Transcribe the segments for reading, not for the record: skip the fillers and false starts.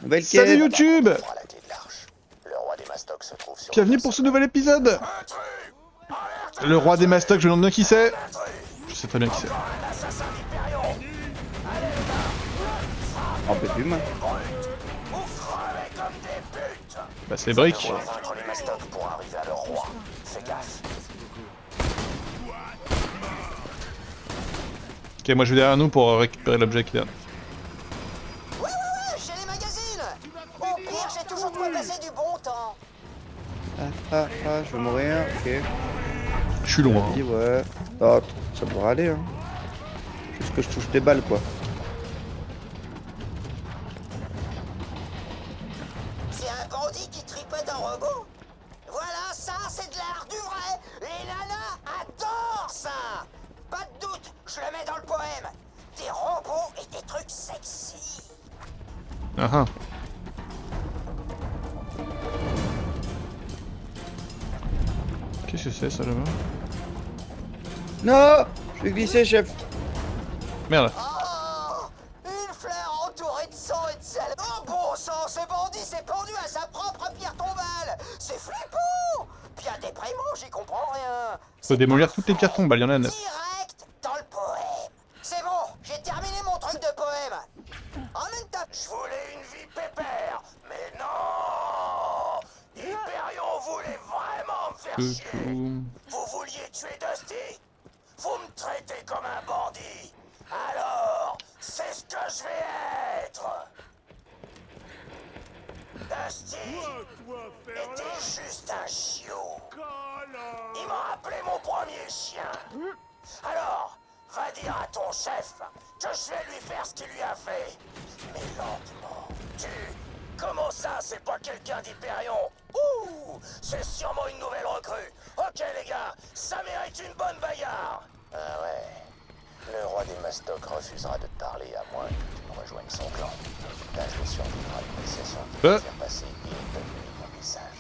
Nouvelle Salut quête. YouTube! Bienvenue pour ce nouvel épisode! Le roi des mastocs, je me demande bien qui c'est. Je sais très bien qui c'est. On peut plus, moi. Bah c'est Brick. Ok, moi je vais derrière nous pour récupérer l'objet qui est derrière. Ouais, chez les magazines. Au pire, j'ai toujours de quoi passer du bon temps. Je vais mourir, ok. Je suis loin. Vas-y, ouais. Oh, ça devrait aller, hein. Juste que je touche des balles, quoi. C'est un bandit qui tripote un robot. Voilà, ça, c'est de l'art du vrai. Les nanas adorent ça. Pas de doute, je le mets dans le poème. Des robots et des trucs sexy. Ah ah. Qu'est-ce que c'est ça là-bas? Non! Je vais glisser, chef. Merde. Oh, une fleur entourée de sang et de sel. Oh bon sang, ce bandit s'est pendu à sa propre pierre tombale. C'est flippant. Bien déprimant, j'y comprends rien. Faut démolir toutes les pierres tombales, il y en a 9. Direct dans le poème. C'est bon, j'ai terminé mon truc de poème. En même temps, je voulais une vie pépère, mais non. Hyperion voulait vraiment me faire chier. Coucou. Vous vouliez tuer Dusty? Vous me traitez comme un bandit. Alors, c'est ce que je vais être. Dusty était juste un chiot. Il m'a appelé mon premier chien. Alors, va dire à ton chef que je vais lui faire ce qu'il lui a fait. Mais lentement. Comment ça, c'est pas quelqu'un d'Hyperion? Ouh, c'est sûrement une nouvelle recrue. Ok les gars, ça mérite une bonne bagarre. Ah ouais. Le roi des mastocs refusera de te parler à moins que tu ne rejoignes son clan. Tâche de survivre à l'initiation qui va faire passer et communique mon message.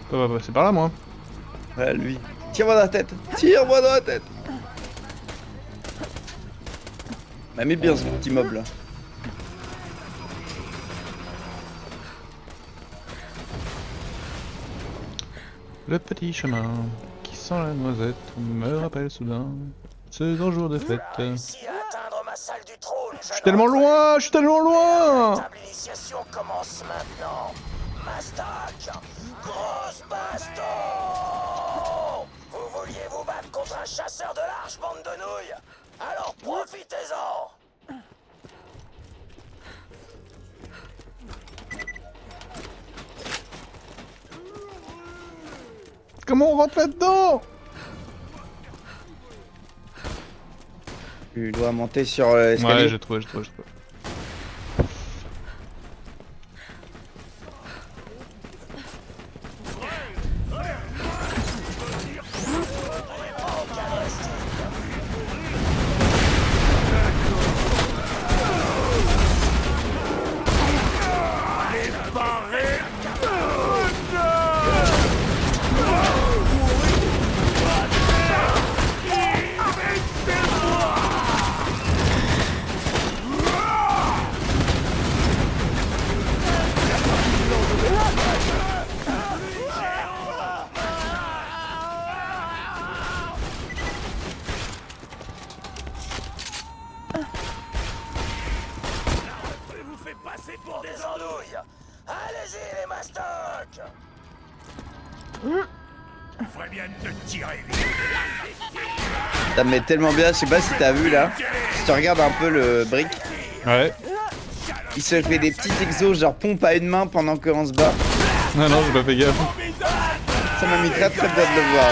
Ça va passer par là moi. Ouais, lui. Tire-moi dans la tête. Tire-moi dans la tête. M'a mis bien ce petit mob là. Le petit chemin qui sent la noisette me rappelle soudain ce grand jour de fête. Je suis tellement loin, je suis tellement loin. L'initiation commence maintenant. Mastoc, grosse baston. Vous vouliez vous battre contre un chasseur de large, bande de nouilles? Alors profitez-en. Comment on rentre là-dedans? Tu dois monter sur l'escalier. Ouais, j'ai trouvé. Passer pour des andouilles. Allez-y les mastocs. Ferait bien de te tirer. Ça me met tellement bien, je sais pas si t'as vu là. Si tu regardes un peu le brick, Ouais. il se fait des petits exos genre pompe à une main pendant qu'on se bat. Non, j'ai pas fait gaffe. Ça m'a mis très bien de le voir.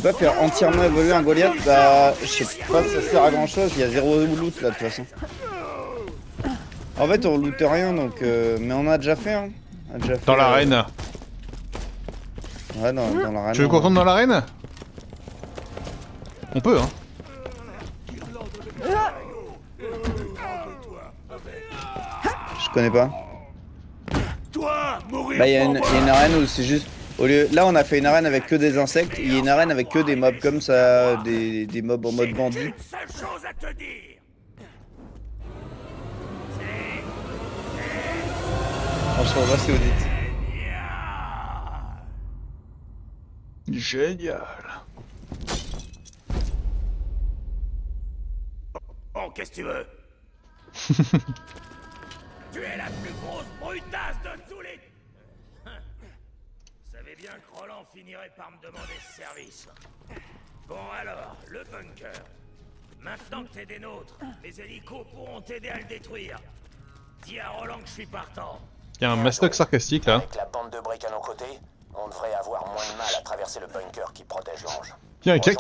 vais pas faire entièrement évoluer un Goliath. Bah, je sais pas si ça sert à grand chose. Il y a 0 loot là de toute façon. En fait, on loot rien donc. Mais on a déjà fait, hein. On a déjà fait, Dans l'arène. Ouais, dans l'arène. Tu veux qu'on rentre dans l'arène? On peut, hein. Je connais pas. Toi, mourir Bah, il y a pour une moi. arène où c'est juste. Au lieu... Là, on a fait une arène avec que des insectes. Il y a une arène avec que des mobs comme ça. Des mobs en mode bandit. Une seule chose à te dire. Franchement, on va se le dites. Génial. Bon, qu'est-ce que tu veux? Tu es la plus grosse brutasse de tous les... Je savais bien que Roland finirait par me demander ce service. Bon alors, le bunker. Maintenant que t'es des nôtres, mes hélicos pourront t'aider à le détruire. Dis à Roland que je suis partant. Il y a un mastoc sarcastique là. Avec la bande de briques à nos côtés, on devrait avoir moins de mal à traverser le bunker qui protège l'ange. Il y a un gars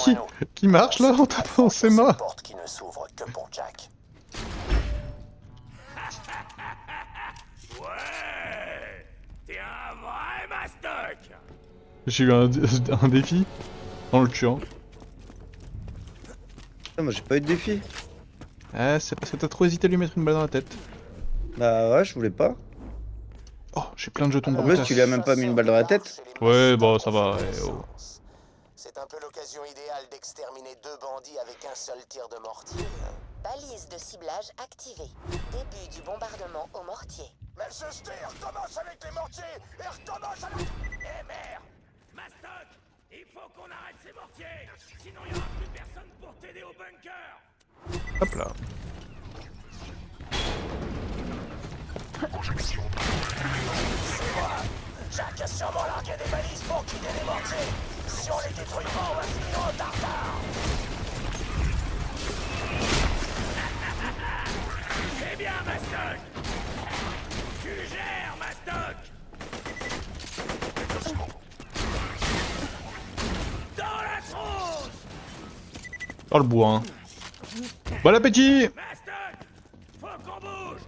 qui marche là en tapant ses mains. Cette porte qui ne s'ouvre que pour Jack. Ouais, t'es un vrai mastoc. J'ai eu un défi en le tuant. Ah, moi, j'ai pas eu de défi. Ah, c'est parce que t'as trop hésité à lui mettre une balle dans la tête. Bah, ouais, je voulais pas. Oh, j'ai plein de jetons En pour plus, tu lui as même pas mis une balle dans la tête. Ouais, bon, ça va. Oh. C'est un peu l'occasion idéale d'exterminer 2 bandits avec un seul tir de mortier. Balise de ciblage activée. Début du bombardement au mortier. Mais ce tir recommence avec les mortiers et recommence avec... Eh merde, mastoc, il faut qu'on arrête ces mortiers. Sinon il y aura plus personne pour t'aider au bunker. Hop là. Jack a sûrement largué des balises pour quitter les mortiers. Si on les détruit pas, on va finir en tartare. C'est bien, mastoc. Tu gères, mastoc. Dans la tronche. Dans le bois. Hein. Bon appétit. Mastoc, faut qu'on bouge.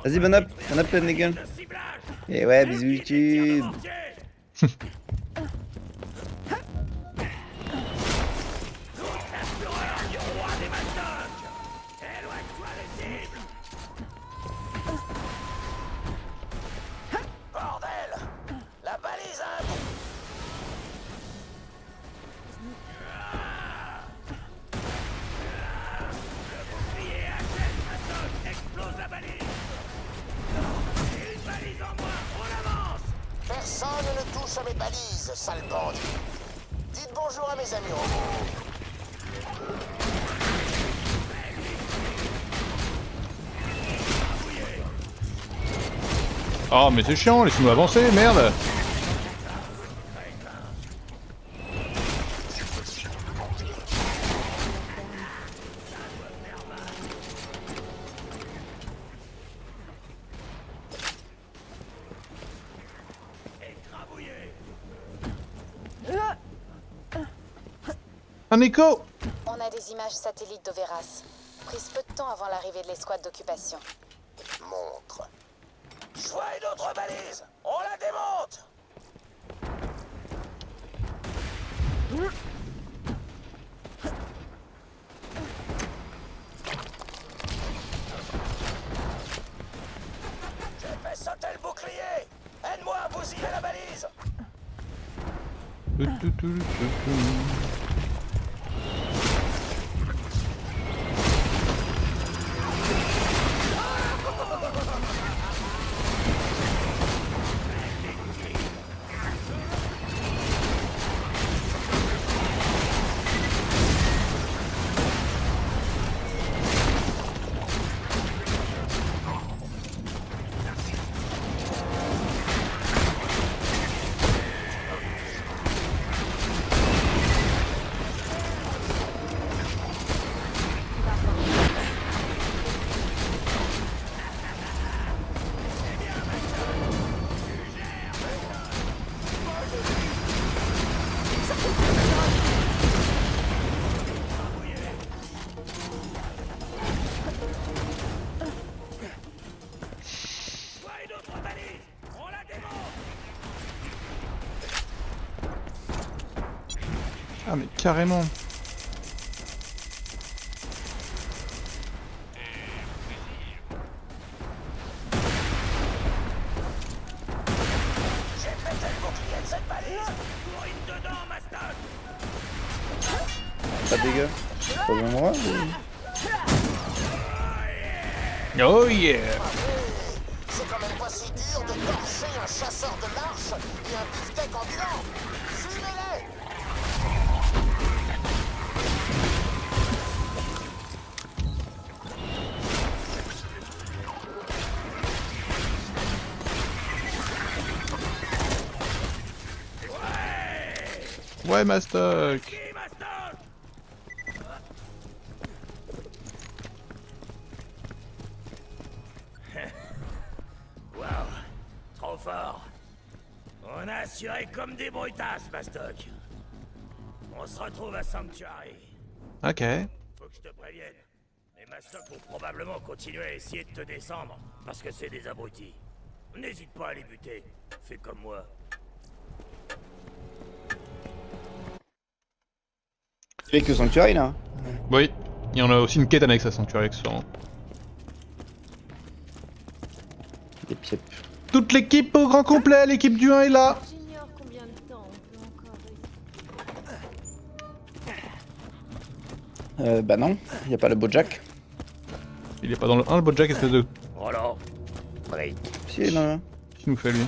Vas-y, bon up les gars. Le ciblage. Et ouais, bisous YouTube. Bordel! La balise a un bout. Explose la balise. Et une balise en moins, on avance. Personne ne touche à mes balises, sale bandit. Dites bonjour à mes amis robots. Oh, mais c'est chiant, laisse-nous avancer, merde. Un écho. On a des images satellites d'Overas, prises peu de temps avant l'arrivée de l'escouade d'occupation. Montre. Je vois une autre balise. On la démonte. J'ai fait sauter le bouclier. Aide-moi à bousiller la balise. Ah mais carrément. J'ai pété le bouclier de cette balise. Bourrine dedans, Mastoc. Pas dégueu. Pas le même endroit. Oh yeah. C'est quand même pas si dur de torcher un chasseur de marche et un beefsteak ambulant. Fumez-les! Ouais, Mastoc. Qui, Mastoc? Waouh, trop fort. On a assuré comme des brutasses, Mastoc. On se retrouve à Sanctuary. Ok. Faut que je te prévienne. Les Mastoc vont probablement continuer à essayer de te descendre, parce que c'est des abrutis. N'hésite pas à les buter. Fais comme moi. Tu fais que Sanctuary là. Oui. Il y en a aussi une quête annexe à Sanctuary accessoirement. Des pieds. Toute l'équipe au grand complet, l'équipe du 1 est là. J'ignore combien de temps on peut encore rester. Bah non, y a pas le Bojack. Il est pas dans le 1 le Bojack espèce de... Roland, Bray, Si, non. Qu'est-ce qu'il nous fait lui?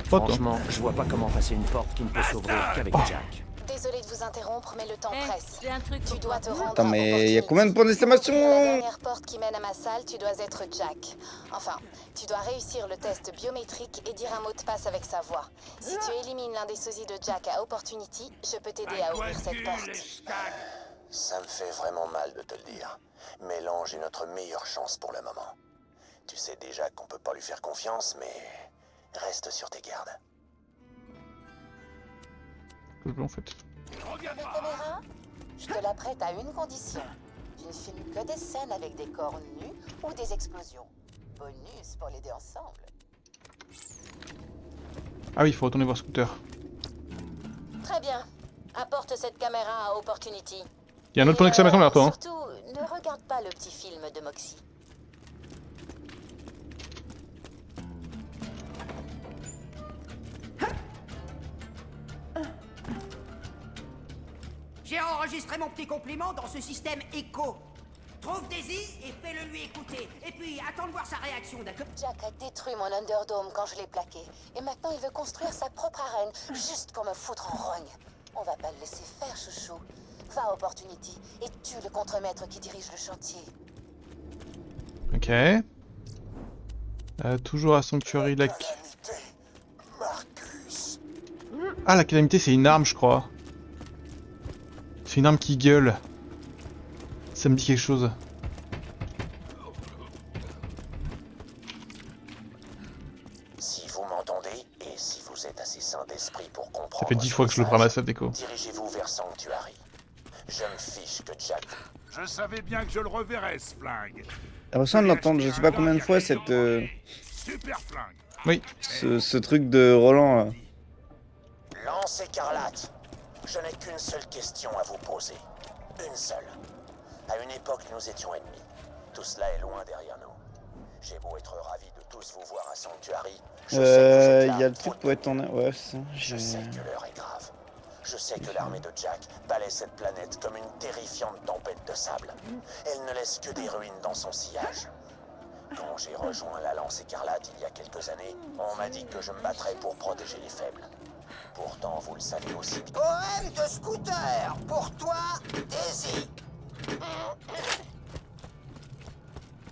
Pote, hein. Franchement, je vois pas comment passer une porte qui ne peut s'ouvrir qu'avec Jack. Désolé de vous interrompre, mais le temps presse. J'ai un truc Tu pour dois toi. te rendre Attends, à mais y a Opportunity. combien de points d'exclamation? La dernière porte qui mène à ma salle, tu dois être Jack. Enfin, tu dois réussir le test biométrique et dire un mot de passe avec sa voix. Si tu élimines l'un des sosies de Jack à Opportunity, je peux t'aider à ouvrir cette porte. Ça me fait vraiment mal de te le dire. Mais l'ange est notre meilleure chance pour le moment. Tu sais déjà qu'on peut pas lui faire confiance, mais reste sur tes gardes. Que je veux en fait. La caméra, je te la prête à une condition. Tu ne filmes que des scènes avec des corps nus ou des explosions. Bonus pour les deux ensemble. Ah oui, il faut retourner voir Scooter. Très bien. Apporte cette caméra à Opportunity. Il y a un autre point d'exclamation vers toi. Hein. Surtout, ne regarde pas le petit film de Moxie. J'ai enregistré mon petit compliment dans ce système écho. Trouve Daisy et fais-le lui écouter. Et puis, attends de voir sa réaction, d'accord? Jack a détruit mon Underdome quand je l'ai plaqué. Et maintenant, il veut construire sa propre arène, juste pour me foutre en rogne. On va pas le laisser faire, chouchou. Va à Opportunity et tue le contremaître qui dirige le chantier. Ok. Toujours à Sanctuary la... Calamité, Marcus. Ah, la calamité c'est une arme je crois. C'est une arme qui gueule. Ça me dit quelque chose. Si vous m'entendez, et si vous êtes assez sain d'esprit pour comprendre... Ça fait 10 ce fois que je le message, ramasse cette déco. dirigez-vous vers Sanctuary. Je me fiche que Jack... Je savais bien que je le reverrais, ce flingue. J'ai l'impression de l'entendre, je sais pas combien de fois, cette, Super flingue. Oui. ce truc de Roland là. Lance écarlate. Je n'ai qu'une seule question à vous poser. Une seule. À une époque, nous étions ennemis. Tout cela est loin derrière nous. J'ai beau être ravi de tous vous voir à Sanctuary. Je sais que vous êtes là Y a le trop truc pour être en... Ouais, c'est ça. Je sais que l'heure est grave. Je sais que l'armée de Jack balaie cette planète comme une terrifiante tempête de sable. Elle ne laisse que des ruines dans son sillage. Quand j'ai rejoint la Lance Écarlate il y a quelques années, on m'a dit que je me battrais pour protéger les faibles. Pourtant, vous le savez aussi. Poème de scooter pour toi, Daisy.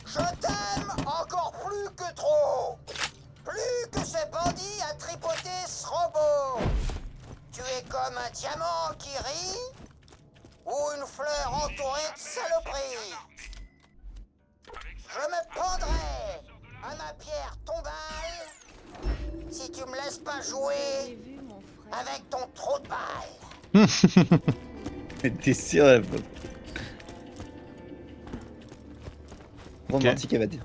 Je t'aime encore plus que trop. Plus que ce bandit a tripoté ce robot. Tu es comme un diamant qui rit ou une fleur entourée de saloperies. Je me pendrai à ma pierre tombale si tu me laisses pas jouer avec ton trou de balle. T'es sûr, la pote. Romantique, elle va dire.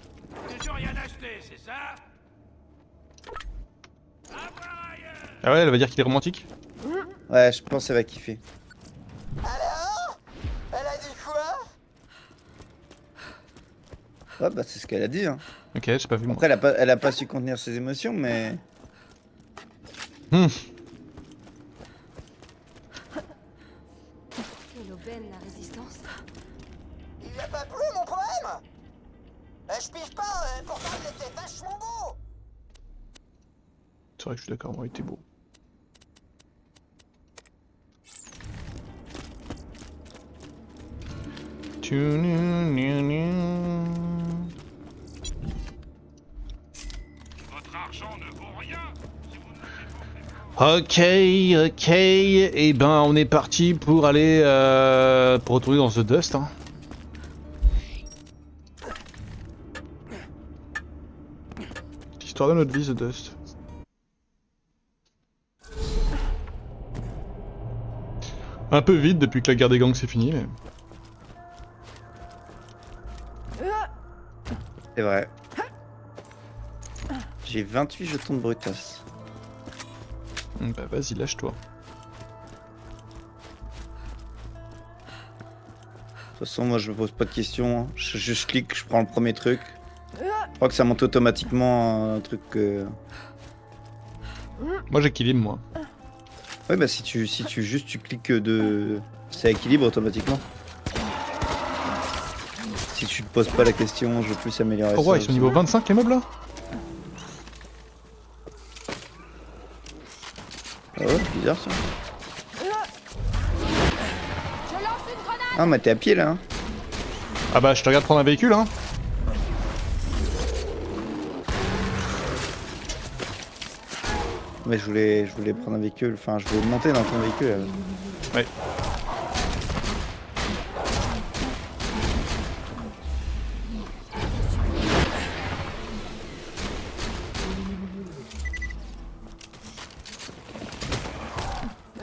toujours rien acheté, c'est ça? À voir ailleurs. Ah ouais, elle va dire qu'il est romantique. Ouais, je pense qu'elle va kiffer. Alors? Elle a dit quoi? Ouais, bah c'est ce qu'elle a dit. Hein. Ok, j'ai pas vu moi. Après, elle a pas su contenir ses émotions, mais... Hmm. Quelle aubaine la résistance. Il a pas plu mon poème? Je pige pas, pourtant il était vachement beau. C'est vrai que je suis d'accord, moi il était beau. Votre argent ne vaut rien si vous ne Ok, ok, et ben on est parti pour aller pour retourner dans The Dust. Hein. L'histoire de notre vie, The Dust. Un peu vite depuis que la guerre des gangs c'est fini, mais... C'est vrai. J'ai 28 jetons de Brutus. Bah vas-y, lâche-toi. De toute façon, moi je me pose pas de questions. Hein. Je clique, je prends le premier truc. Je crois que ça monte automatiquement un truc que... Moi j'équilibre moi. Ouais, bah si tu cliques de... Ça équilibre automatiquement. Si tu te poses pas la question, je veux plus améliorer Oh ça. ouais, ils sont aussi. niveau 25 les mobs là? Ah ouais, bizarre ça. Ah mais t'es à pied là hein. Ah bah je te regarde prendre un véhicule hein. Mais je voulais prendre un véhicule, enfin je voulais monter dans ton véhicule là. Ouais.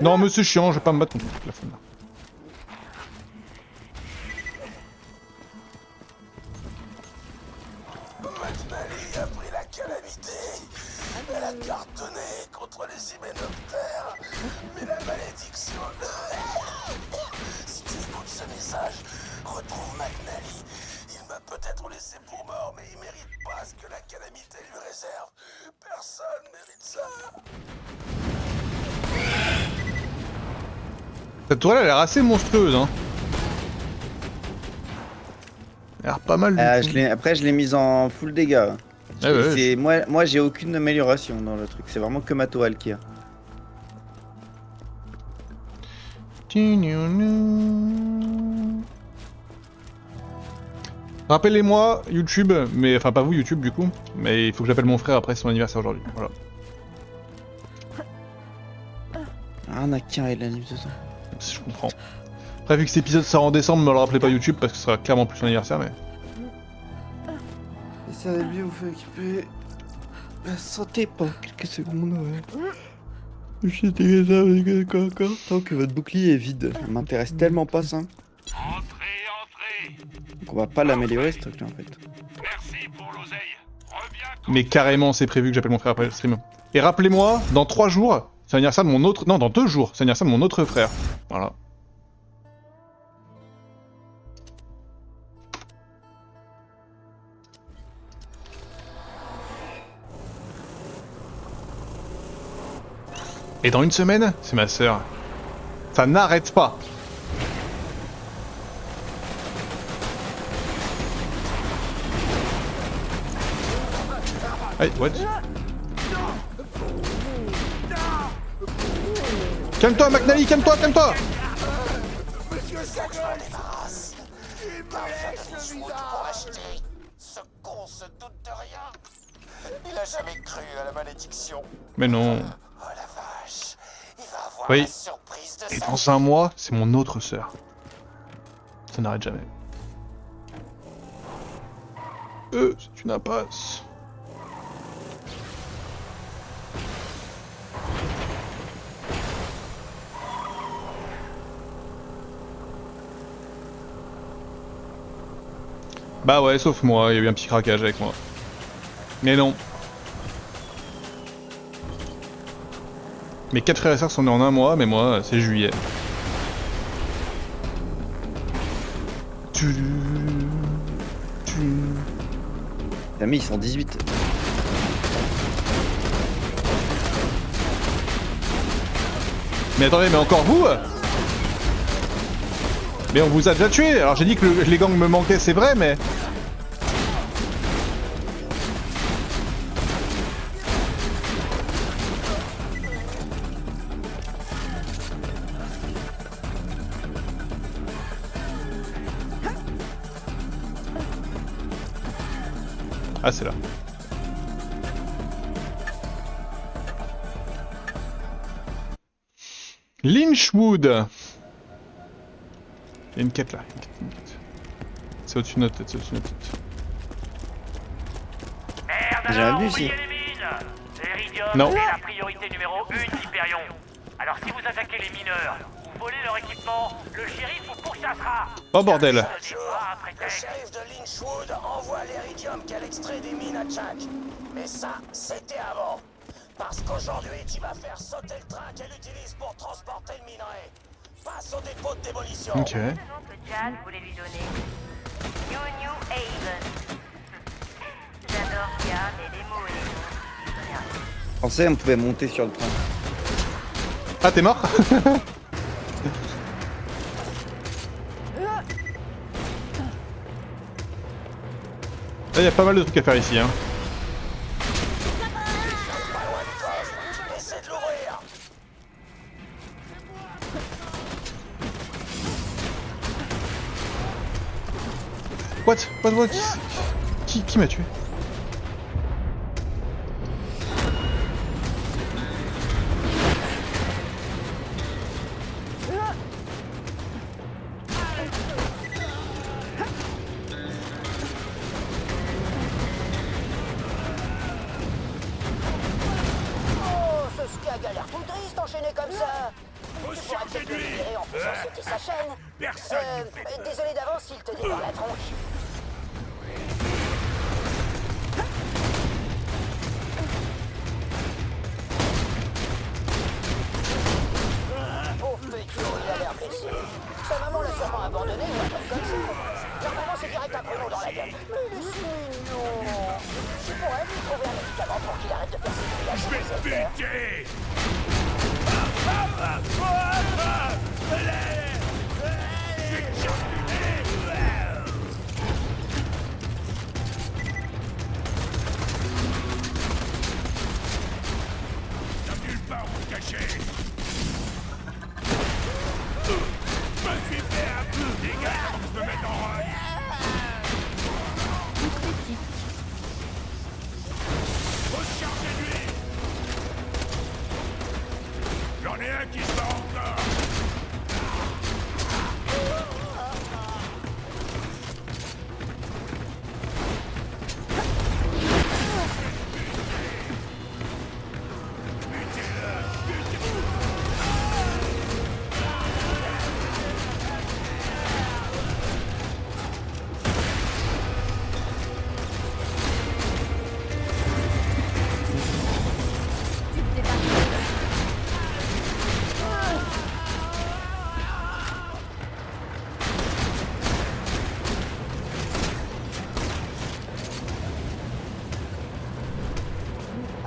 Non mais c'est chiant, je vais pas me battre contre la femme là. McNally a pris la calamité. Elle a cartonné contre les hyménoptères. Mais la malédiction... Si tu écoutes ce message, retrouve McNally. Il m'a peut-être laissé pour mort, mais il mérite pas ce que la calamité lui réserve. Personne mérite ça. Cette tourelle elle a l'air assez monstrueuse hein. Elle a l'air pas mal du tout. Après je l'ai mise en full dégâts. Ah ouais, C'est- moi j'ai aucune amélioration dans le truc, c'est vraiment que ma tourelle qui a. Rappelez-moi YouTube, mais enfin pas vous YouTube du coup, mais il faut que j'appelle mon frère après son anniversaire aujourd'hui. Voilà. Ah on a qu'un et la livre de temps. Si je comprends. Après vu que cet épisode sort en décembre, me le rappelez pas YouTube parce que ce sera clairement plus son anniversaire mais... Et ça va bien vous faire équiper la santé pendant quelques secondes, ouais. J'étais encore tant que votre bouclier est vide. Ça m'intéresse tellement pas ça. Entrez. Donc on va pas l'améliorer ce truc là en fait. Merci pour l'oseille. Reviens Mais carrément c'est prévu que j'appelle mon frère après le stream. Et rappelez-moi, dans 3 jours, c'est l'anniversaire de mon autre... Non, dans 2 jours, c'est l'anniversaire de mon autre frère. Voilà. Et dans 1 semaine, c'est ma sœur. Ça n'arrête pas. Hey, what? Calme-toi, McNally, calme-toi, calme-toi! Pour acheter. Ce con se doute de rien. Il a jamais cru à la malédiction. Mais non. Oh la vache. Il va avoir Oui. la surprise de Et sa dans 1 mois, c'est mon autre sœur. Ça n'arrête jamais. C'est une impasse. Bah ouais, sauf moi, il y a eu un petit craquage avec moi. Mais non. Mes 4 frères et sœurs sont nés en un mois, mais moi, c'est juillet. Les amis, ils sont 18. Mais attendez, mais encore vous? Mais on vous a déjà tué. Alors j'ai dit que les gangs me manquaient, c'est vrai, mais... Ah, c'est là. Lynchwood. Il y a une quête là. Une quête. C'est au-dessus de notre tête, c'est au-dessus de notre tête. Merde, J'ai alors, vu oubliez ici. les mines. Iridium, Non. c'est la priorité numéro 1 d'Hyperion. Alors si vous attaquez les mineurs ou volez leur équipement, le shérif vous pourchassera. Oh bordel. Le shérif de Lynchwood envoie l'Iridium qu'elle extrait des mines à Jack. Mais ça, c'était avant. Parce qu'aujourd'hui, tu vas faire sauter le train qu'elle utilise pour transporter le minerai. Face au dépôt de démolition. Ok. Que Jack voulait lui donner. New Haven. J'adore Yann et les mots et les noms. Je connais rien. Je pensais on pouvait monter sur le train. Ah, t'es mort? Là, y a pas mal de trucs à faire ici, hein. Pas loin du coffre. Essaie de l'ouvrir. What? Qui m'a tué? Oh, ce skag a l'air tout triste enchaîné comme ça. Tu pourras peut-être le libérer en faisant sauter sa chaîne. Désolé d'avance s'il te dévore la tronche. Pauvre petit, il a l'air blessé. Sa maman l'a sûrement abandonné ou un truc comme ça. Normalement, c'est direct un chrono dans la gueule. Mais il est si mignon. Tu pourrais lui trouver un médicament pour qu'il arrête de faire ses grillages sur les heures. Buté. Nulle part où se cacher. Je me suis fait un peu. Les gars, comment je me mets en rogne. Faut se charger de lui. J'en ai un qui se bat encore.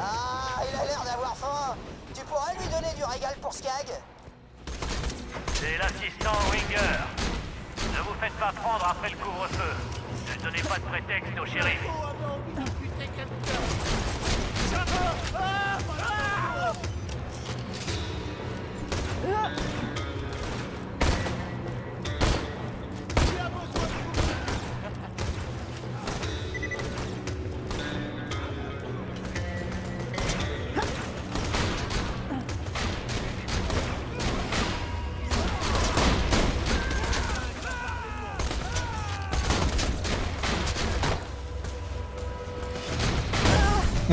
Ah, il a l'air d'avoir faim. Tu pourrais lui donner du régal pour Skag? C'est l'assistant Winger. Ne vous faites pas prendre après le couvre-feu. Ne donnez pas de prétexte au shérif.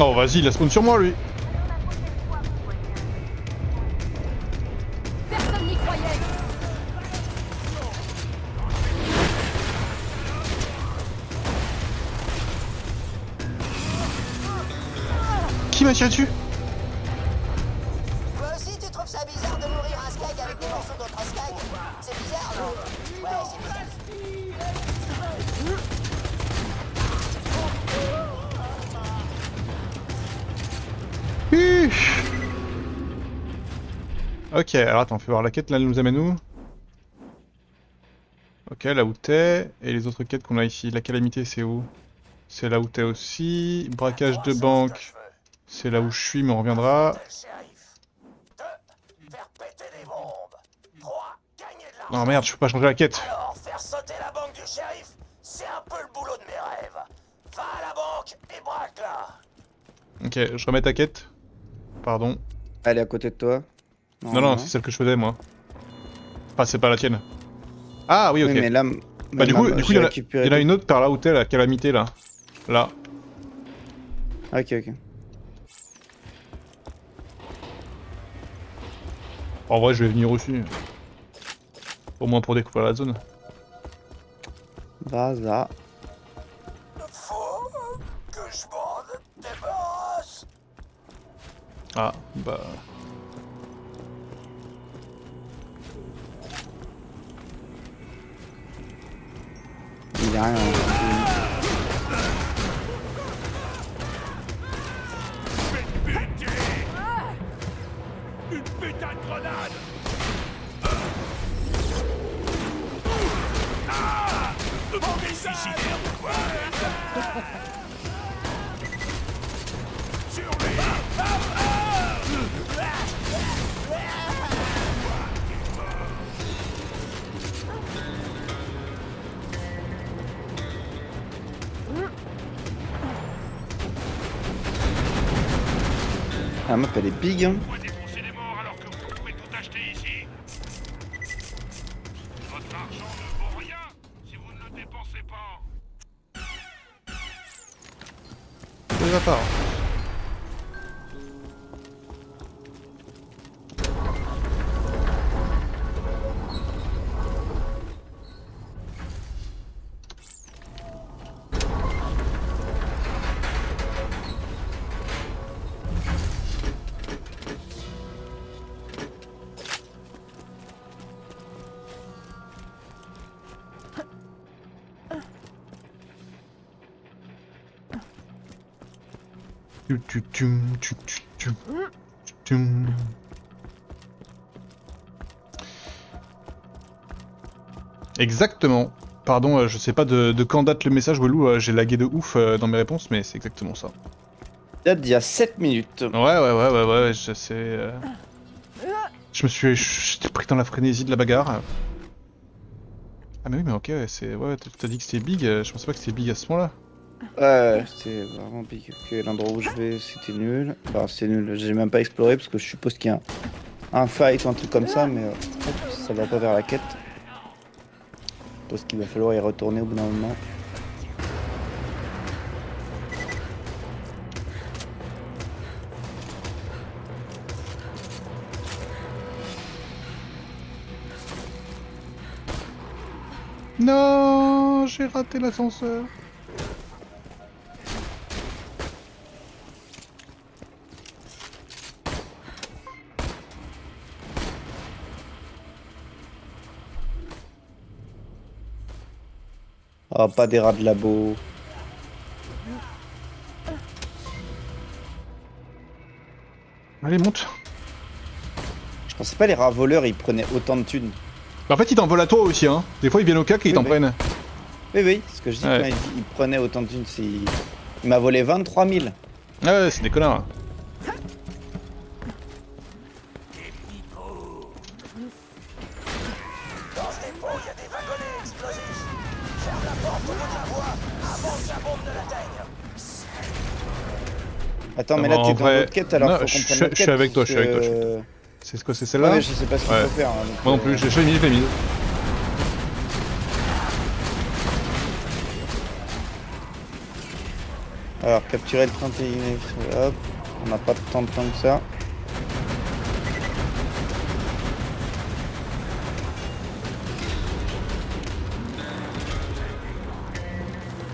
Oh, vas-y, la spawn sur moi, lui. Personne n'y croyait. Qui m'a tiré dessus? Toi aussi, tu Ok, alors attends, fais voir la quête là, elle nous amène où? Ok, là où t'es. Et les autres quêtes qu'on a ici, la calamité c'est où? C'est là où t'es aussi. Braquage de banque, c'est là où je suis mais on reviendra. Non merde, je peux pas changer la quête. Alors, faire sauter la banque du shérif, c'est un peu le boulot de mes rêves. Va à la banque et braque-la. Ok, je remets ta quête. Pardon. Elle est à côté de toi. Non, c'est celle que je faisais moi. Enfin, c'est pas la tienne. Ah oui, ok. Oui, mais là, Bah du coup, il y en a une autre par là où t'es, la calamité là. Là. Ok, ok. En vrai, je vais venir aussi. Au moins pour découvrir la zone. Vaza. Faut que je m'en débarrasse. Ah, bah... Il y a rien. Une putain de grenade. Bombe suicidaire ou quoi? Sur lui. La map elle est big hein. Pourquoi dépenser des morts alors que vous pouvez tout acheter ici? Votre argent ne vaut rien si vous ne le dépensez pas. C'est à part. Exactement. Pardon, je sais pas de quand date le message, Walou, j'ai lagué de ouf dans mes réponses, mais c'est exactement ça. Date d'il y a 7 minutes. Ouais, je sais. J'étais pris dans la frénésie de la bagarre. Ah mais oui, mais ok, c'est... Ouais, t'as dit que c'était big, je pensais pas que c'était big à ce moment-là. Ouais, c'est vraiment big. Ok, l'endroit où je vais, c'était nul. Bah, c'est nul. J'ai même pas exploré parce que je suppose qu'il y a un fight ou un truc comme ça, mais hop, ça va pas vers la quête. Je pense qu'il va falloir y retourner au bout d'un moment. Non, j'ai raté l'ascenseur. Ah, pas des rats de labo. Allez, monte. Je pensais pas les rats voleurs ils prenaient autant de thunes. Bah, en fait, ils t'en volent à toi aussi, hein. Des fois, ils viennent au cac et ils t'en prennent. Oui, ce que je dis Ouais. quand il prenait autant de thunes, c'est... Il m'a volé 23 000. Ouais, c'est des connards. Dans ce dépôt, il y a des wagonnets explosifs. Ferme la porte au bout de la voie avant que la bombe ne l'atteigne. Attends, mais Ah, là en t'es dans vrai- l'autre quête, alors non, faut qu'on je prenne suis l'autre quête. avec toi, je suis avec toi, parce que- C'est quoi, c'est celle-là? Ouais, mais je sais pas ce qu'il Ouais. faut faire. Hein, donc, Moi non plus, je l'ai mis. Alors, capturer le 31, hop, on n'a pas tant de temps que ça.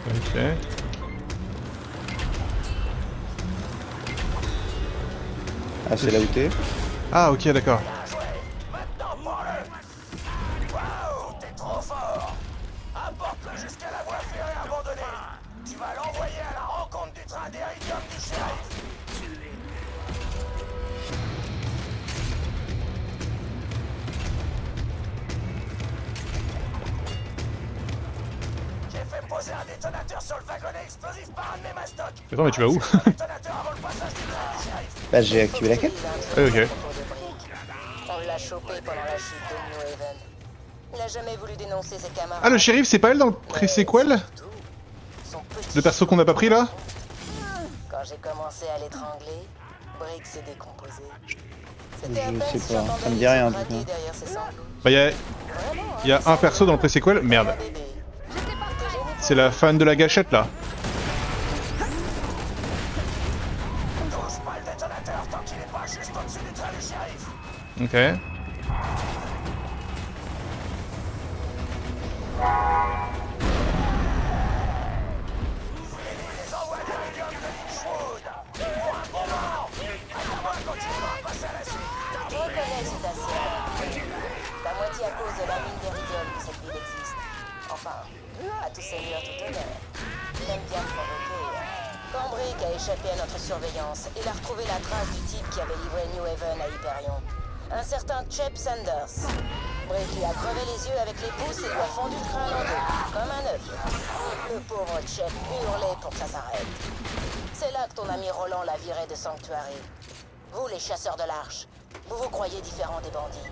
Ok. Ah, c'est là où t'es. Ah, ok, d'accord. Maintenant, prends-le. Waouh, t'es trop fort. Apporte-le jusqu'à la voie ferrée abandonnée. Tu vas l'envoyer à la rencontre du train d'Eridium du shérif. détonateur sur le wagonnet explosif par un de mes mastocs. Attends, mais tu vas où? Un détonateur avant le passage du train du shérif. Bah, j'ai activé la quête. Ok. On l'a chopé pendant la chute de New Haven. Il a jamais voulu dénoncer ses camarades. Ah, le shérif, c'est pas elle dans le pré-séquel? Son petit Le perso qu'on n'a pas pris là? Quand j'ai commencé à l'étrangler, Brick s'est décomposé. Je sais pas, ça me dit rien en tout cas. Bah, y a un perso dans le pré-séquel. Merde. C'est la fan de la gâchette là. Touche pas le détonateur tant qu'il est pas juste au-dessus du train du shérif. Ok. Les envois d'Iridium de Lynchwood. Pour un bon moment. Attends-moi, continuons à passer à la suite. Je reconnais cette assiette. La moitié à cause de la mine d'Iridium que cette ville existe. Enfin, à tous seigneurs tout honneur. Il aime bien me provoquer. Quand Brick a échappé à notre surveillance, il a retrouvé la trace du type qui avait livré New Haven à Hyperion. Un certain Chep Sanders. Brick lui a crevé les yeux avec les pouces et lui a fendu le crâne en deux, comme un œuf. Le pauvre Chep hurlait pour que ça s'arrête. C'est là que ton ami Roland l'a viré de Sanctuary. Vous, les chasseurs de l'Arche, vous vous croyez différents des bandits.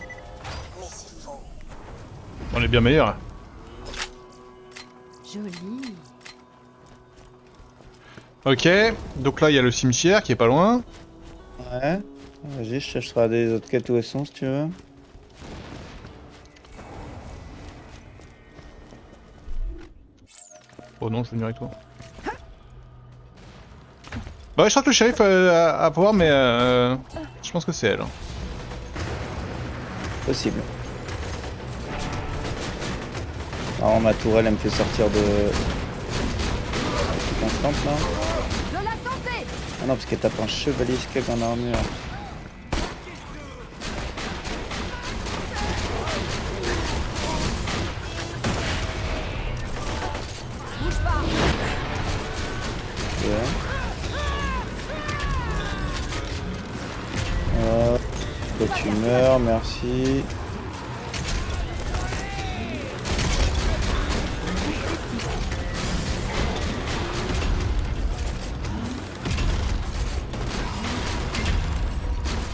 Mais c'est faux. On est bien meilleurs. Joli. Ok. Donc là, il y a le cimetière qui est pas loin. Ouais. Vas-y, je chercherai des autres quêtes où elles sont si tu veux. Oh non, je vais venir avec toi. Bah, je crois que le shérif a pouvoir, mais je pense que c'est elle. Possible. Alors ma tourelle elle me fait sortir de... constante là. De la santé. Ah non parce qu'elle tape un chevalier skag en armure. Bouge pas. Ouais. Toi tu meurs, merci.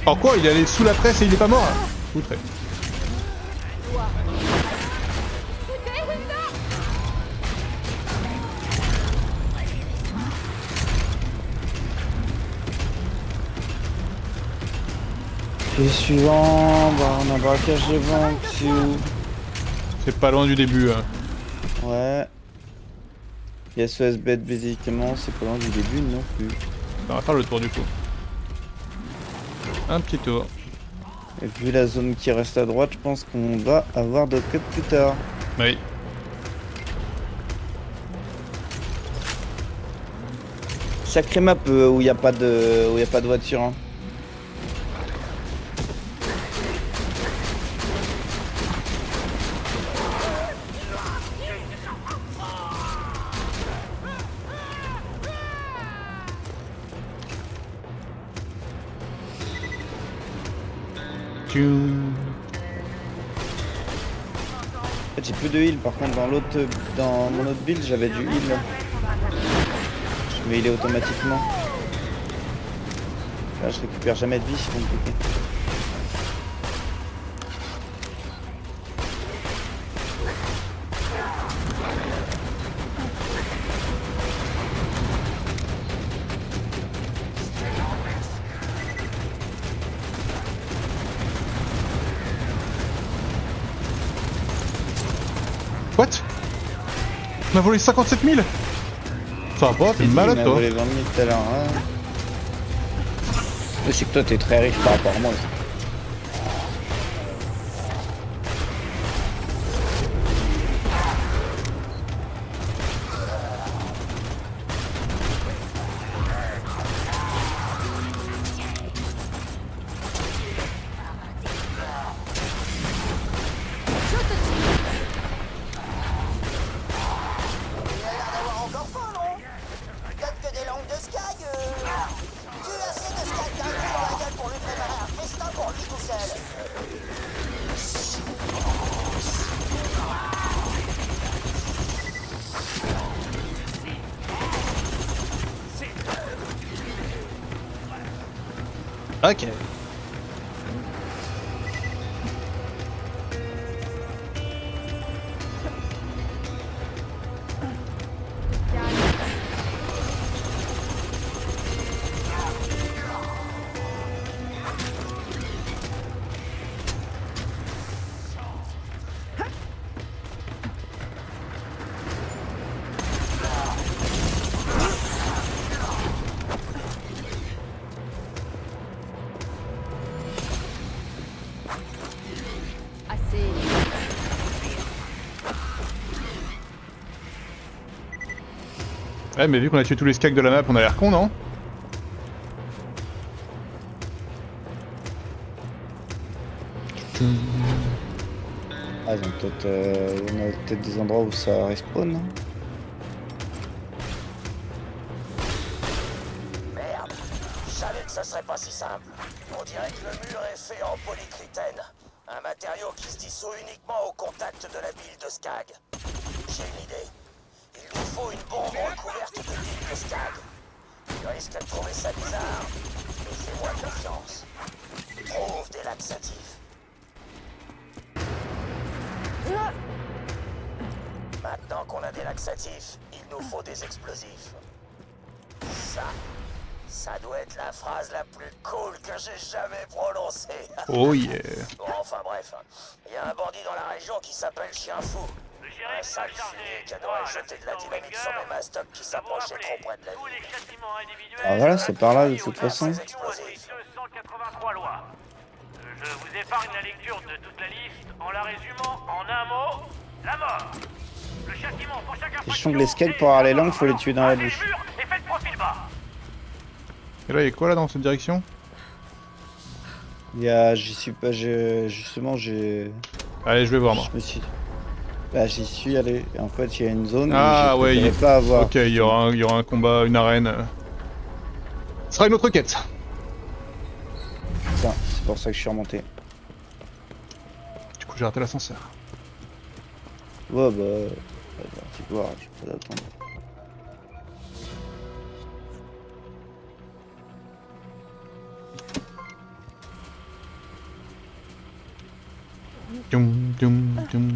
Oh quoi, il est allé sous la presse et il est pas mort? Outré. Et suivant, bah on a un braquage de banque, c'est où? C'est pas loin du début. Hein. Ouais. Il y a SOS bête médicaments, c'est pas loin du début non plus. On va faire le tour du coup. Un petit tour. Et vu la zone qui reste à droite, je pense qu'on va avoir d'autres quêtes plus tard. Oui. Sacré map où il n'y a pas de voiture. Hein. En fait, j'ai plus de heal, par contre dans mon autre build j'avais du heal. Je me healais automatiquement. Là je récupère jamais de vie, c'est compliqué. What? On a volé 57 000? Ça va pas, t'es malade toi. On a volé 20 000 tout à l'heure. Hein. C'est que toi t'es très riche par rapport à moi aussi. Peut-être que des langues de Sky, tu as assez de Sky d'un coup dans la gueule pour lui préparer un festin Ok. Assez. Ouais, mais vu qu'on a tué tous les skags de la map, on a l'air con, non? Ah, ils ont peut-être il y en a peut-être des endroits où ça respawn, non? Merde, je savais que ça serait pas si simple. On dirait que le mur est fait en polycritène. Un matériau qui se dissout uniquement au contact de la bile de Skag. J'ai une idée. Il nous faut une bombe recouverte de bile de Skag. Tu risques de trouver ça bizarre, mais fais-moi confiance. Trouve des laxatifs. Maintenant qu'on a des laxatifs, il nous faut des explosifs. Ça doit être la phrase la plus cool que j'ai jamais prononcée. Oh yeah. Bon, enfin bref, il y a un bandit dans la région qui s'appelle Chien Fou. Le Un shérif sale va charger fumier qui adorait jeter de la dynamite sur mes mastocs qui s'approchaient trop près de la tous les ville. châtiments individuels. Ah voilà, c'est par là de toute façon. 283 lois. Je vous épargne la lecture de toute la liste en la résumant en un mot, la mort. Le châtiment pour chaque Je sens que les skags pour avoir les langues, faut les tuer dans la bouche. Et faites profil bas. Et là, il y a quoi là dans cette direction? Il y a, j'y suis pas, justement j'ai, Allez, je vais voir moi. je me suis, bah j'y suis allé. Et en fait, il y a une zone Ah où ouais, j'ai préféré pas avoir. Ok, il y aura un combat, une arène. Ce sera une autre quête. Ça, c'est pour ça que je suis remonté. Du coup, j'ai raté l'ascenseur. Ouais bah, tu peux voir, je peux attendre. Dum, dum, dum.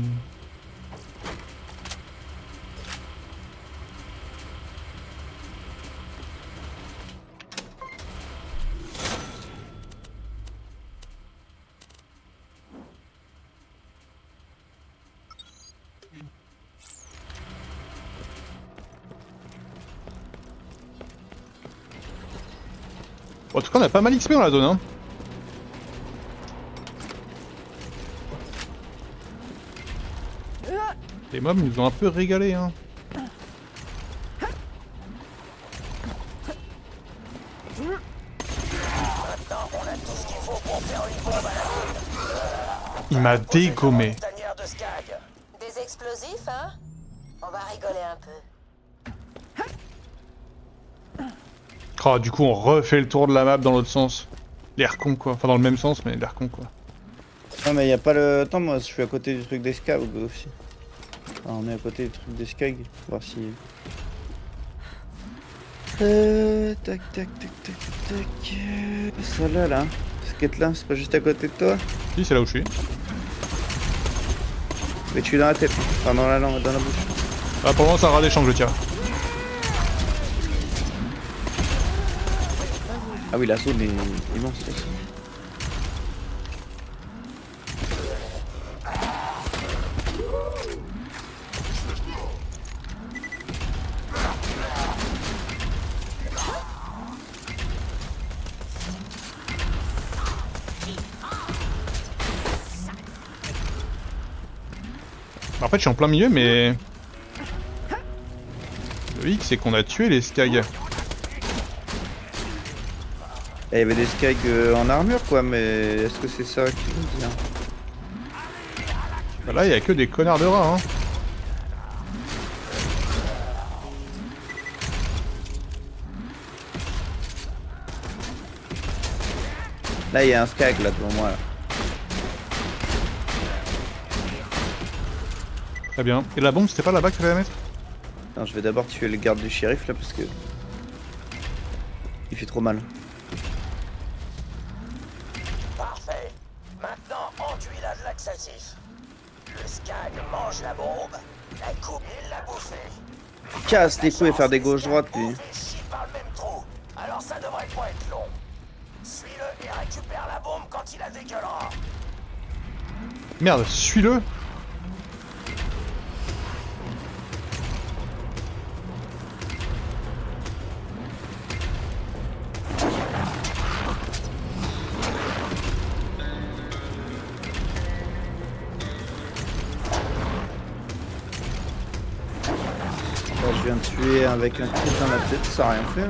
Bon, en tout cas, on a pas mal XP dans la zone, hein. Les mobs nous ont un peu régalé, hein. Maintenant, on a tout ce qu'il faut pour faire une bombe à la ville. Il m'a dégommé. Tanière de Skag. Des explosifs, hein? On va rigoler un peu. Oh, du coup, on refait le tour de la map dans l'autre sens. L'air con, quoi. Enfin, dans le même sens, mais l'air con, quoi. Non mais y a pas le. Attends, moi je suis à côté du truc des skags aussi. Ah, on est à côté du truc des skags. Voir si. Tac tac tac tac tac. Ça là. Ce quête là, c'est pas juste à côté de toi? Si, c'est là où je suis. Mais tu es dans la tête, enfin dans la langue, dans la bouche. Ah, pour le moment, c'est un rat d'échange, je tiens. Ah oui, la zone est immense. Là. En fait, je suis en plein milieu, mais... Le hic, c'est qu'on a tué les skags. Il y avait des skags en armure quoi, mais est-ce que c'est ça qui veut dire? Bah là, il y a que des connards de rats, hein. Là, il y a un skag là devant moi. Là. Très bien. Et la bombe, c'était pas là-bas que tu allais la mettre? Non, je vais d'abord tuer le garde du shérif là parce que il fait trop mal. laxatif. Le skag mange la bombe, la coupe et la bouffe. Casse les couilles et faire des gauches-droites, lui. Et chie par le même trou. Alors ça devrait pas être long. Suis-le et récupère la bombe quand il la dégueulera. Merde, suis-le. Là, je viens de tuer avec un crit dans la tête, ça a rien fait.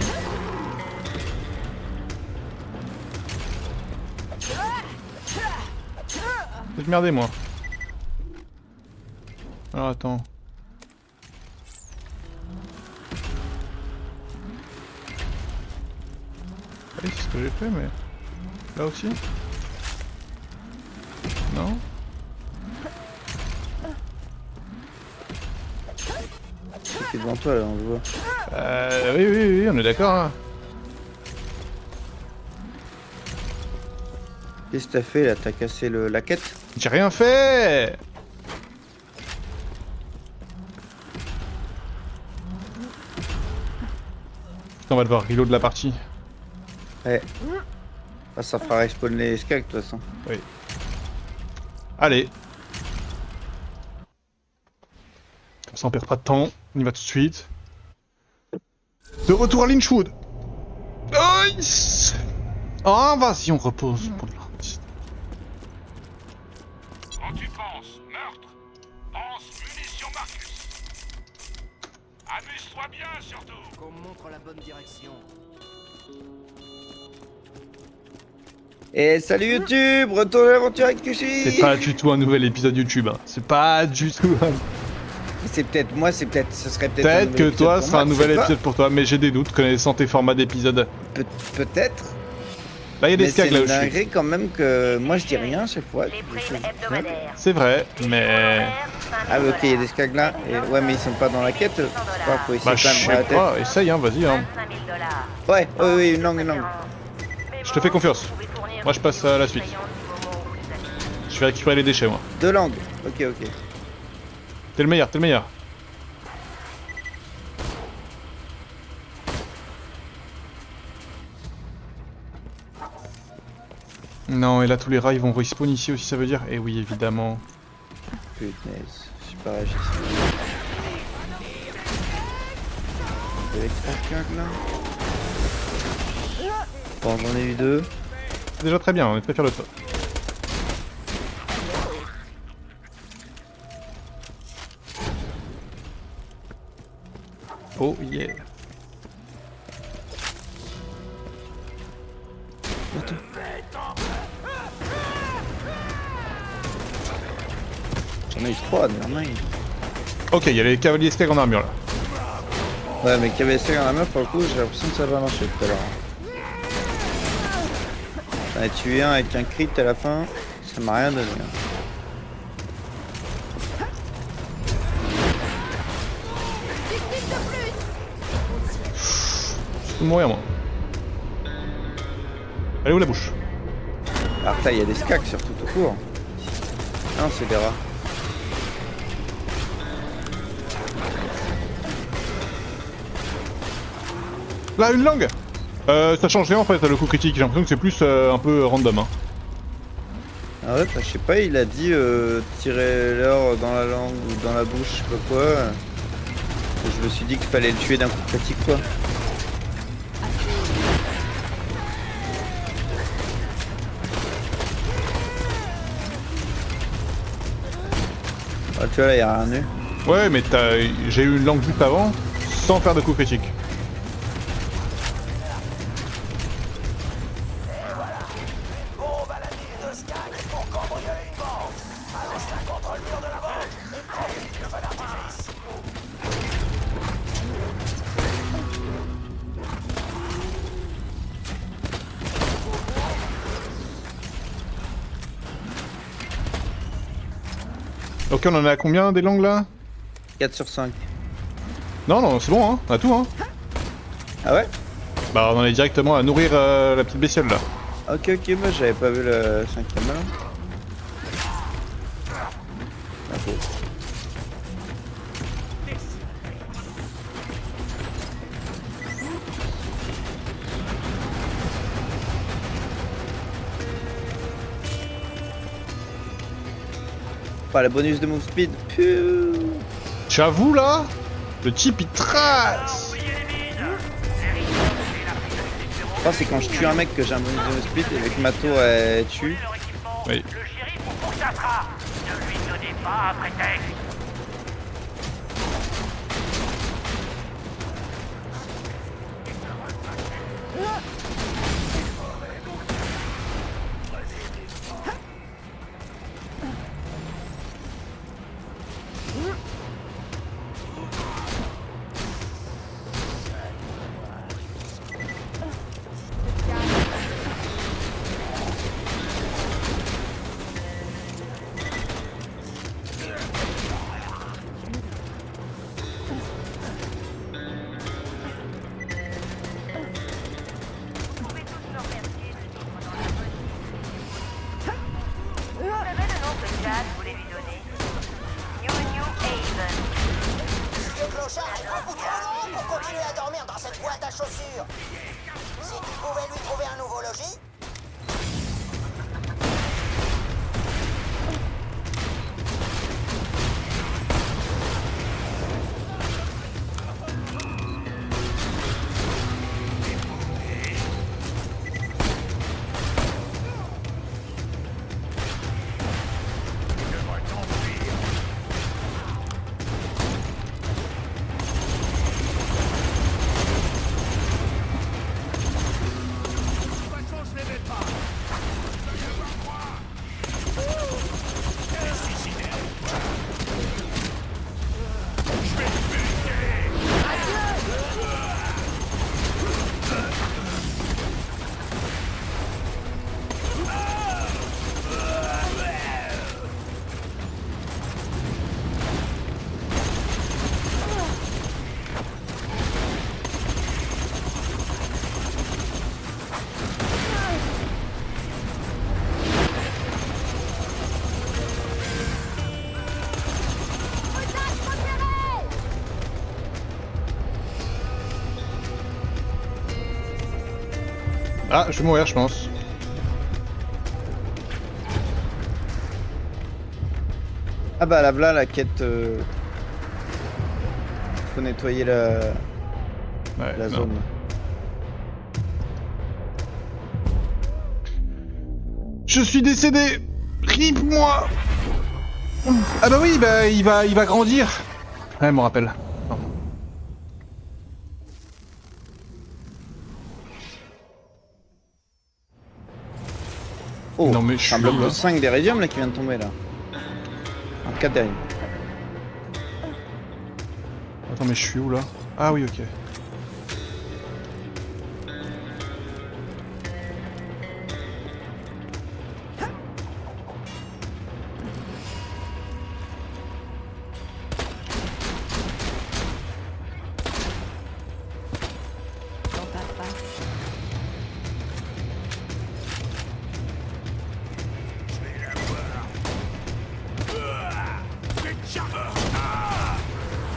J'ai merdé moi. Alors attends. Oui, c'est ce que j'ai fait, mais... Là aussi? Non? C'est devant toi, là, on le voit. Oui, on est d'accord, hein. Qu'est-ce que t'as fait, là? T'as cassé la quête? J'ai rien fait! On va devoir reload la partie. Ouais. Ah, ça fera respawn les skags, de toute façon. Oui. Allez. Comme ça on perd pas de temps, on y va tout de suite. De retour à Lynchwood. Nice. Invasion repose pour le lundi. Quand tu penses meurtre, pense munitions Marcus. Amuse-toi bien surtout. Qu'on me montre la bonne direction. Et salut YouTube, retour à l'aventure avec Kushi. C'est pas du tout un nouvel épisode YouTube, hein. C'est pas du tout un... C'est peut-être moi, ce serait peut-être. Peut-être que toi, ce sera un nouvel épisode pour toi, mais j'ai des doutes connaissant tes formats d'épisodes. Peut-être. Là, il y a des skags là où je C'est suis. dingue quand même que moi je dis rien à chaque fois. Les primes hebdomadaires. C'est vrai, mais... Ah bah ok, il y a des skags là. Et ouais, mais ils sont pas dans la quête. C'est pas, faut essayer Bah, quand je même sais dans la tête. pas, essaye, hein, vas-y, hein. 25 000 $. Ouais, oui, une langue. Je te fais confiance. Moi, je passe à la suite. Je vais récupérer les déchets, moi. 2 langues. Ok. T'es le meilleur, t'es le meilleur. Non, et là, tous les rats, ils vont respawn ici aussi, ça veut dire? Eh oui, évidemment. Punaise, j'ai pas réagi. Avec 3 skags là. Bon, j'en ai eu 2. C'est déjà très bien, on est très fiers de toi. Oh yeah. J'en ai eu 3, nevermind. Ok, il y a les cavaliers skags en armure là. Ouais, mais KVC en la main, pour le coup, j'ai l'impression que ça va marcher tout à l'heure. J'en ai tué un avec un crit à la fin, ça m'a rien donné. Je peux mourir moi. Elle est où la bouche? Alors là, il y a des skags surtout tout court. Non, c'est des rats. Là, une langue. Ça change rien en fait, le coup critique. J'ai l'impression que c'est plus un peu random. Hein. Ah ouais, bah, je sais pas, il a dit tirer l'or dans la langue ou dans la bouche, je sais pas quoi. Et je me suis dit qu'il fallait le tuer d'un coup critique quoi. Ah, tu vois là, il y a rien eu. Ouais, mais j'ai eu une langue juste avant, sans faire de coup critique. Bombe à la mine de skag pour cambrioler une banque. Arrête-la contre le mur de la banque et profite le feu d'artifice. Ok, on en est à combien des langues là? 4 sur 5. Non, non, c'est bon, hein, on a tout, hein. Ah ouais? Bah, on en est directement à nourrir la petite bestiole là. Ok, moi j'avais pas vu le 5ème là. trop. Pas le bonus de move speed. Puh. J'avoue là, le type il trace. Ça c'est quand je tue un mec que j'ai un bonus de move speed et avec Mato elle tue. Oui. Le shérif vous pourchassera. Ne lui donnez pas un prétexte. Le clochard est beaucoup trop long pour continuer à dormir dans cette boîte à chaussures. Si tu pouvais lui trouver un nouveau logis. Ah, je vais mourir, je pense. Ah bah là voilà la quête. Faut nettoyer la Ouais, non. zone. Je suis décédé. Rip-moi. Ah bah oui, bah il va grandir. Ouais, je me rappelle. Non. Oh, Non, mais je c'est un suis bloc où, là de 5 d'Iridium là qui vient de tomber là. Un 4 d'Iridium. Attends, mais je suis où là? Ah oui, ok. Dans ta face.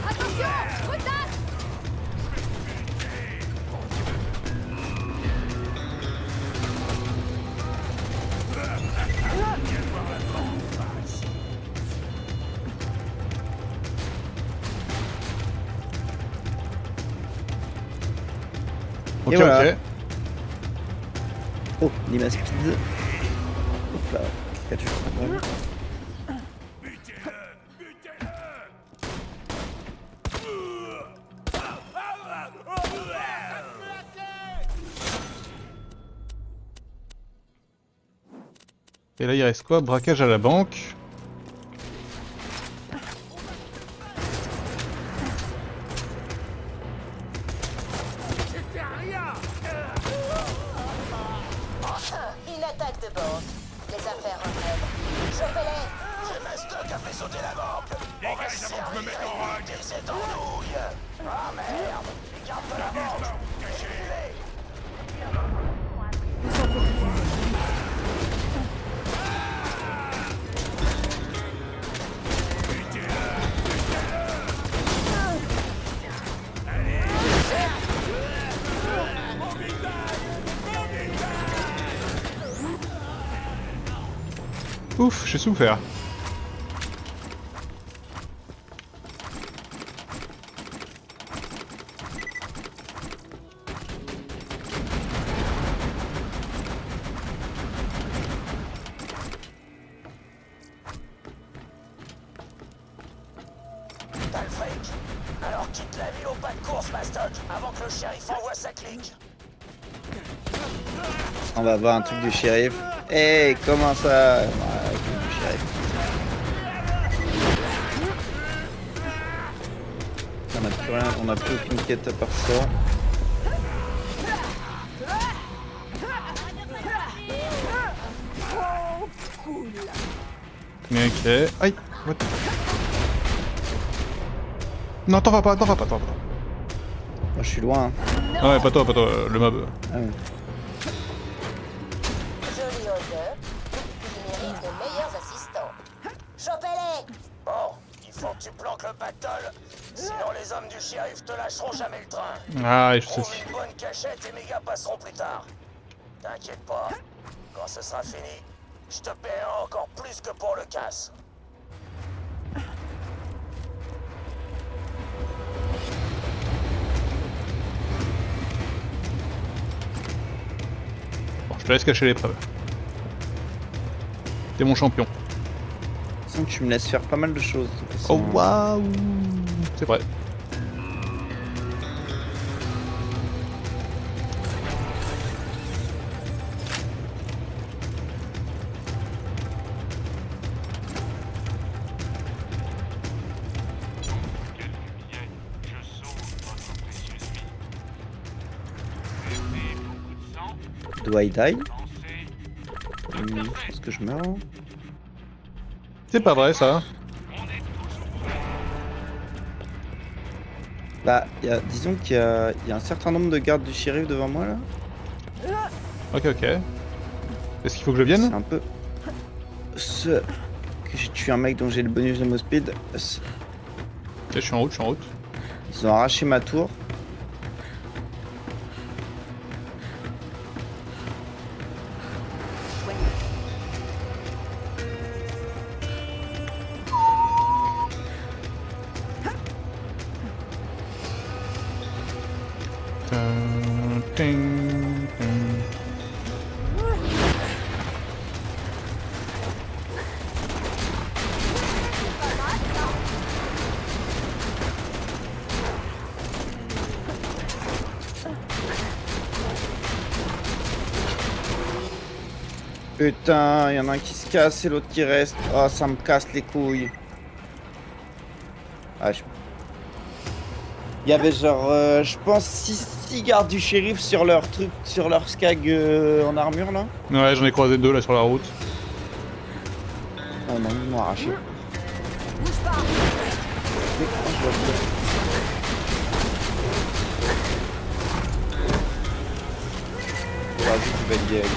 Attention, retard. Ok, Et voilà. ok. Oh, Nima Speed. Hop là. Qu'est-ce que tu fais, vraiment Et là, il reste quoi? Braquage à la banque. Enfin, une attaque de banque. Les affaires reprennent. Chopez-les. C'est Master qui a fait sauter la banque. On va se servir et c'est en douille. Ah merde. Les gardes de la banque. Suivez. Ouf, j'ai souffert. T'as le fric? Alors quitte la ville au pas de course, Mastoc, avant que le shérif envoie sa clique. On va voir un truc du shérif. Hey, comment ça? Ouais, truc du shérif. On a plus rien, on a plus aucune quête à part ça. Ok. Aïe. What? Non, t'en vas pas, t'en vas pas, t'en vas pas. Moi, je suis loin. Hein. Ah ouais, pas toi, le mob. Ah ouais. Joli odeur. Il mérite de meilleurs assistants. Chopez-les! Bon, il faut que tu planques le pactole, sinon les hommes du shérif te lâcheront jamais le train. Ah, je sais. Trouve une bonne cachette et mes gars passeront plus tard. T'inquiète pas, quand ce sera fini, je te paierai encore plus que pour le casse. Bon, je te laisse cacher l'épreuve. T'es mon champion. De toute façon, tu me laisses faire pas mal de choses. De toute Oh façon. waouh. C'est vrai. Do I die? Je pense que je meurs. C'est pas vrai ça. Bah, disons qu'il y a un certain nombre de gardes du shérif devant moi là. Ok, ok. Est-ce qu'il faut que je C'est vienne? un peu. Ce. Que j'ai tué un mec dont j'ai le bonus de mot speed. Ok, je suis en route, je suis en route. Ils ont arraché ma tour. Ting, ting. Putain, il y en a un qui se casse et l'autre qui reste. Oh, ça me casse les couilles. Ah, il y avait genre, je pense, 6 gardes du shérif sur leur truc, sur leur skag en armure là. Ouais, j'en ai croisé 2 là sur la route. Oh non, ils m'ont arraché. Vas-y, tu vas y aller.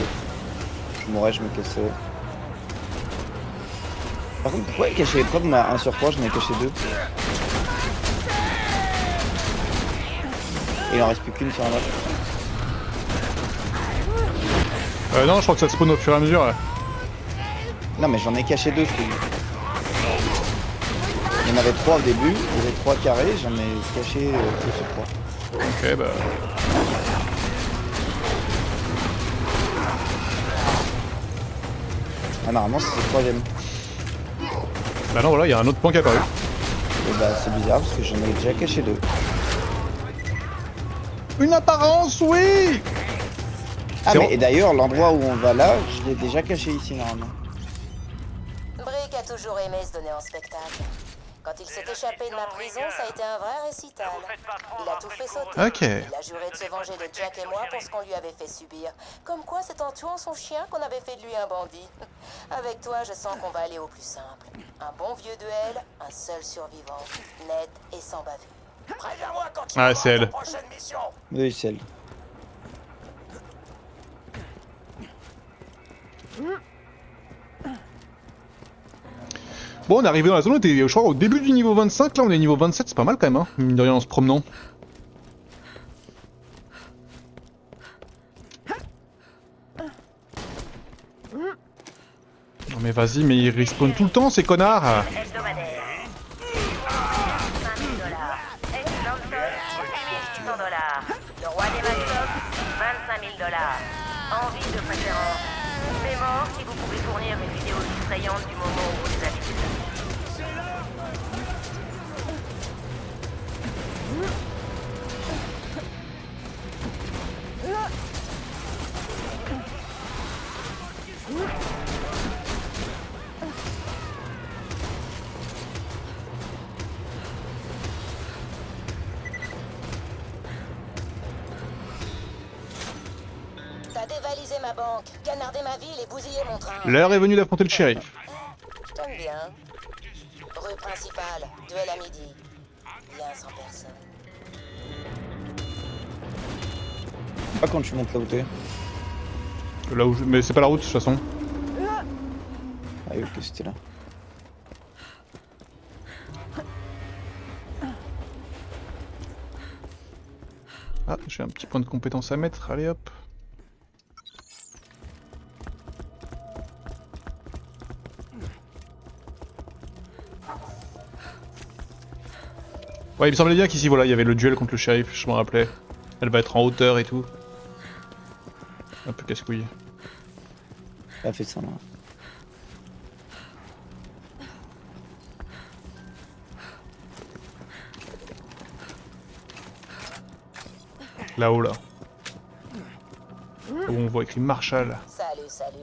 Je mourrais, je me cassais. Par contre, pourquoi cacher l'épreuve, on a 1 sur 3, j'en ai caché 2. Et il en reste plus qu'une sur un match. Non, je crois que ça spawn au fur et à mesure là. Non mais j'en ai caché 2, je te dis. Il y en avait 3 au début, il y avait 3 carrés, j'en ai caché 2 sur 3. Ok, bah. Ah normalement c'est le 3ème. Bah non, voilà, il y a un autre point qui est apparu. Et bah c'est bizarre parce que j'en ai déjà caché 2. Une apparence, oui. Ah C'est mais bon. et d'ailleurs l'endroit où on va là, je l'ai déjà caché ici normalement. Brick a toujours aimé se donner en spectacle. Quand il s'est échappé de ma prison, ça a été un vrai récital. Il a tout fait sauter. Ok. Il a juré de se venger de Jack et moi pour ce qu'on lui avait fait subir. Comme quoi, c'est en tuant son chien qu'on avait fait de lui un bandit. Avec toi, je sens qu'on va aller au plus simple. Un bon vieux duel, un seul survivant, net et sans bavure. Préviens-moi quand tu Ah, auras c'est elle. ta prochaine mission. Oui c'est elle. Bon, on est arrivé dans la zone, on était, je crois, au début du niveau 25, là on est niveau 27, c'est pas mal quand même, hein, mine de rien en se promenant. mais vas-y, mais ils respawnent tout le temps ces connards. Hebdomadaire. 5 000 $. Ex-Johnson, 8 100 $. Le roi des Mastocs, 25 000 $. Envie de préférence. Paiement si vous pouvez fournir une vidéo distrayante du moment où vous les avez vus. T'as dévalisé ma banque, canardé ma ville et bousillé mon train. L'heure est venue d'affronter le shérif. Je t'aime bien. Rue principale, duel à midi. Bien sans personne. Pas quand tu montes là où t'es. Là où mais c'est pas la route de toute façon. Ah oui, ok, c'était là. Ah, j'ai un petit point de compétence à mettre, allez hop. Ouais, il me semblait bien qu'ici, voilà, il y avait le duel contre le shérif, je m'en rappelais. Elle va être en hauteur et tout. Un peu casse-couille. Elle a fait ça là. Là-haut, là. Où on voit écrit Marshall. Salut, salut.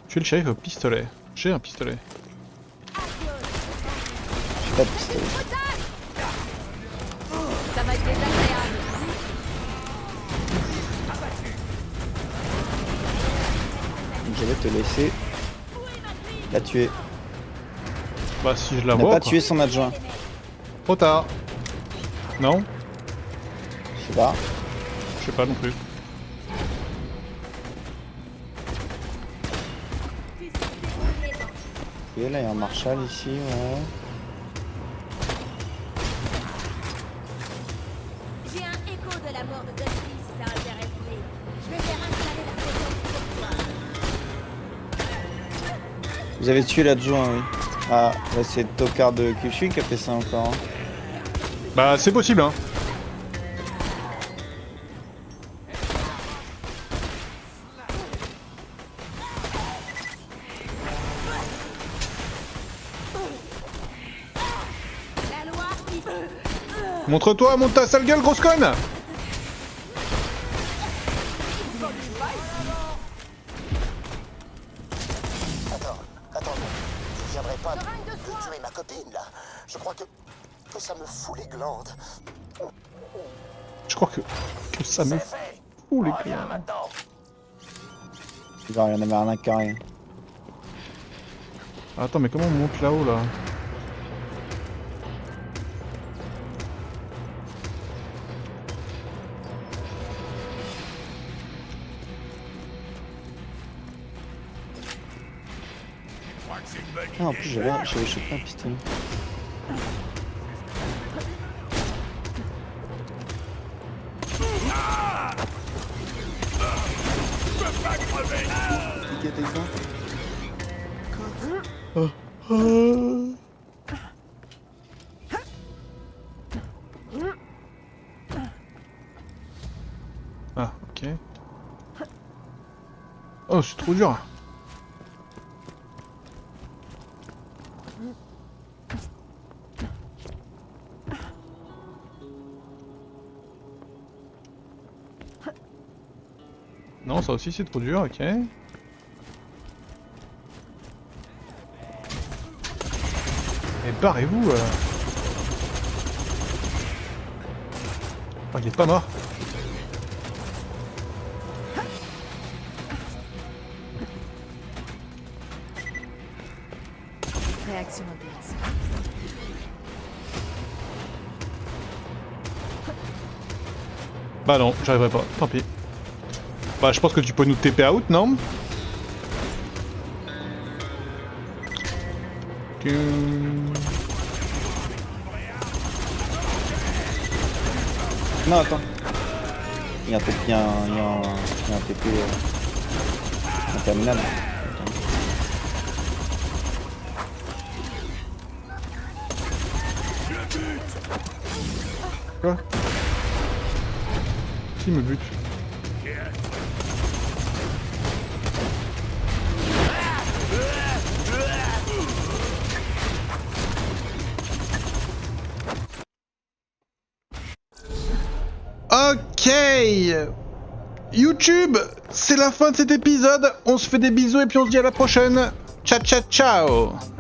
Tuer le shérif au pistolet. J'ai un pistolet. J'ai pas de pistolet. Ça va être désagréable. Donc je vais te laisser la tuer. Bah si je la On n'a vois. pas quoi. tué son adjoint. Trop tard. Non? Je sais pas. Je sais pas non plus. Ok, là il y a un Marshall ici, ouais. J'ai un écho de la mort de Dusty si ça intéresse Lee. Je vais faire installer la potence pour toi. Vous avez tué l'adjoint, oui. Ah, là c'est le tocard de Kyushu qui a fait ça encore. Hein. Bah c'est possible hein. La loi qui... Montre-toi, monte ta sale gueule, grosse conne! Attends, je viendrai pas de tuer ma copine là. Je crois que ça me fout les glandes. Je crois que ça me fout les Reviens glandes. maintenant. Il va y en avoir un carré. Attends, mais comment on monte là-haut là? Ah, en plus j'avais chopé un pistolet. Qui a fait ça? Ah, ok. Oh, c'est trop dur. Non, ça aussi c'est trop dur, ok. Et barrez-vous Oh, il est pas mort. Réaction intéressante. Bah non, j'arriverai pas, tant pis. Bah je pense que tu peux nous TP out, non? Non, attends. Il y a un TP, il y a un TP interminable. Quoi? Qui me bute? Ok, YouTube, c'est la fin de cet épisode. On se fait des bisous et puis on se dit à la prochaine. Ciao ciao ciao.